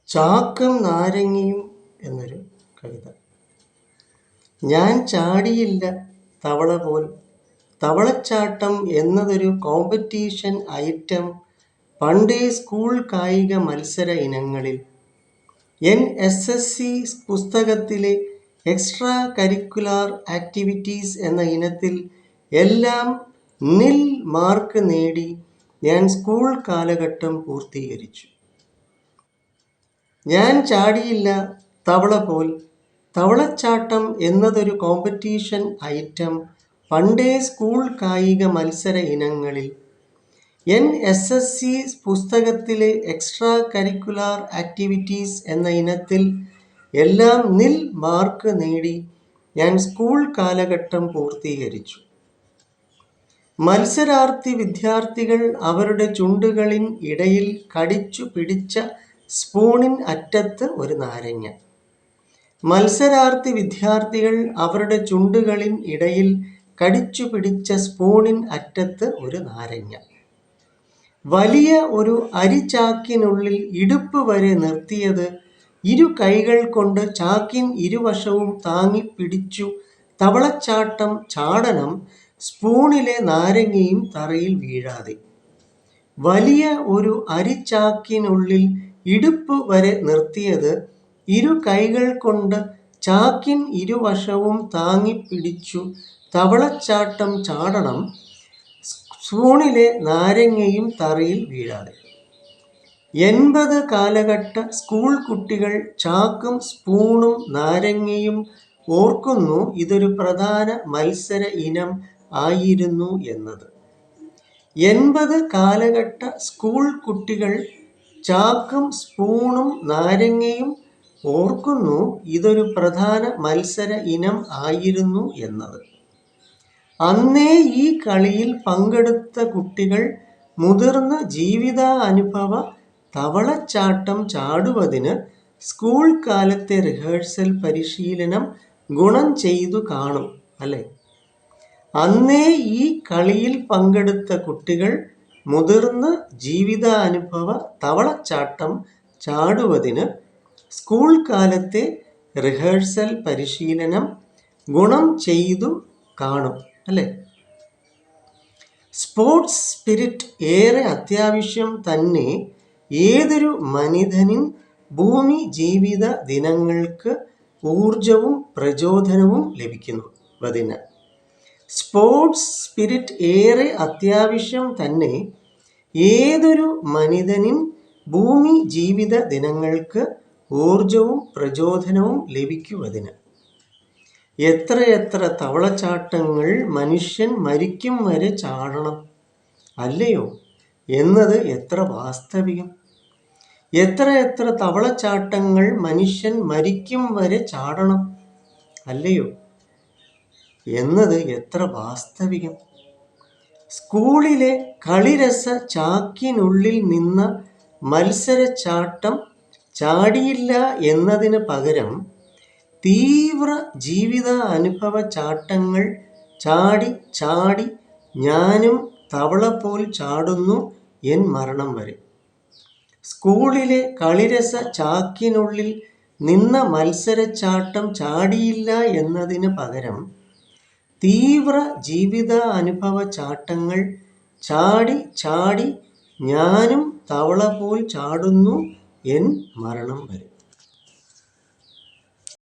ചാക്കും നാരങ്ങയും എന്നൊരു കവിത. ഞാൻ ചാടിയില്ല തവള പോൽ. തവളച്ചാട്ടം എന്നതൊരു കോമ്പറ്റീഷൻ ഐറ്റം പണ്ടേ സ്കൂൾ കായിക മത്സര ഇനങ്ങളിൽ. NSSC പുസ്തകത്തിലെ എക്സ്ട്രാ കരിക്കുലാർ ആക്ടിവിറ്റീസ് എന്ന ഇനത്തിൽ എല്ലാം നിൽ മാർക്ക് നേടി ഞാൻ സ്കൂൾ കാലഘട്ടം പൂർത്തീകരിച്ചു. ഞാൻ ചാടിയില്ല തവള പോൽ. തവളച്ചാട്ടം എന്നതൊരു കോമ്പറ്റീഷൻ ഐറ്റം പണ്ടേ സ്കൂൾ കായിക മത്സര ഇനങ്ങളിൽ. NSSC പുസ്തകത്തിലെ എക്സ്ട്രാ കരിക്കുലാർ ആക്ടിവിറ്റീസ് എന്ന ഇനത്തിൽ എല്ലാം നിൽ മാർക്ക് നേടി ഞാൻ സ്കൂൾ കാലഘട്ടം പൂർത്തീകരിച്ചു. മത്സരാർത്ഥി വിദ്യാർത്ഥികൾ അവരുടെ ചുണ്ടുകളിൻ ഇടയിൽ കടിച്ചു പിടിച്ച സ്പൂണിൻ അറ്റത്ത് ഒരു നാരങ്ങ. മത്സരാർത്ഥി വിദ്യാർത്ഥികൾ അവരുടെ ചുണ്ടുകളിൻ ഇടയിൽ കടിച്ചു പിടിച്ച സ്പൂണിൻ അറ്റത്ത് ഒരു നാരങ്ങ. വലിയ ഒരു അരിച്ചാക്കിനുള്ളിൽ ഇടുപ്പ് വരെ നിർത്തിയത് ഇരു കൈകൾ കൊണ്ട് ചാക്കിൻ ഇരുവശവും താങ്ങിപ്പിടിച്ചു തവളച്ചാട്ടം ചാടണം സ്പൂണിലെ നാരങ്ങയും തറയിൽ വീഴാതെ. വലിയ ഒരു അരിച്ചാക്കിനുള്ളിൽ ഇടുപ്പ് വരെ നിർത്തിയത് ഇരു കൈകൾ കൊണ്ട് ചാക്കിൻ ഇരുവശവും താങ്ങിപ്പിടിച്ചു തവളച്ചാട്ടം ചാടണം സ്പൂണിലെ നാരങ്ങയും തറയിൽ വീഴാതെ. 80 കാലഘട്ട സ്കൂൾ കുട്ടികൾ ചാക്കും സ്പൂണും നാരങ്ങയും ഓർക്കുന്നു ഇതൊരു പ്രധാന മത്സര ഇനം ആയിരുന്നു എന്നത്. 80 കാലഘട്ട സ്കൂൾ കുട്ടികൾ ചാക്കും സ്പൂണും നാരങ്ങയും ഓർക്കുന്നു ഇതൊരു പ്രധാന മത്സര ഇനം ആയിരുന്നു എന്നത്. അന്നേ ഈ കളിയിൽ പങ്കെടുത്ത കുട്ടികൾ മുതിർന്ന ജീവിതാനുഭവ തവളച്ചാട്ടം ചാടുവതിന് സ്കൂൾ കാലത്തെ റിഹേഴ്സൽ പരിശീലനം ഗുണം ചെയ്തു കാണും അല്ലേ? അന്നേ ഈ കളിയിൽ പങ്കെടുത്ത കുട്ടികൾ മുതിർന്ന ജീവിതാനുഭവ തവളച്ചാട്ടം ചാടുവതിന് സ്കൂൾ കാലത്തെ റിഹേഴ്സൽ പരിശീലനം ഗുണം ചെയ്തു കാണും അല്ലേ? സ്പോർട്സ് സ്പിരിറ്റ് ഏറെ അത്യാവശ്യം തന്നെ ഏതൊരു മനിതനിൻ ഭൂമി ജീവിത ദിനങ്ങൾക്ക് ഊർജവും പ്രചോദനവും ലഭിക്കുന്നതിന്. സ്പോർട്സ് സ്പിരിറ്റ് ഏറെ അത്യാവശ്യം തന്നെ ഏതൊരു മനിതനിൻ ഭൂമി ജീവിത ദിനങ്ങൾക്ക് ഊർജവും പ്രചോദനവും ലഭിക്കുവതിന്. എത്രയെത്ര തവളച്ചാട്ടങ്ങൾ മനുഷ്യൻ മരിക്കും വരെ ചാടണം അല്ലയോ എന്നത് എത്ര വാസ്തവികം. എത്രയെത്ര തവളച്ചാട്ടങ്ങൾ മനുഷ്യൻ മരിക്കും വരെ ചാടണം അല്ലയോ എന്നത് എത്ര വാസ്തവികം. സ്കൂളിലെ കളിരസ ചാക്കിനുള്ളിൽ നിന്ന മത്സരച്ചാട്ടം ചാടിയില്ല എന്നതിന് പകരം തീവ്ര ജീവിത അനുഭവ ചാട്ടങ്ങൾ ചാടി ചാടി ഞാനും തവള പോൽ ചാടുന്നു എൻ മരണം വരെ. സ്കൂളിലെ കളിരസ ചാക്കിനുള്ളിൽ നിന്ന മത്സരച്ചാട്ടം ചാടിയില്ല എന്നതിന് പകരം തീവ്ര ജീവിത അനുഭവ ചാട്ടങ്ങൾ ചാടി ചാടി ഞാനും തവള പോൽ ചാടുന്നു എൻ മരണം വരെ.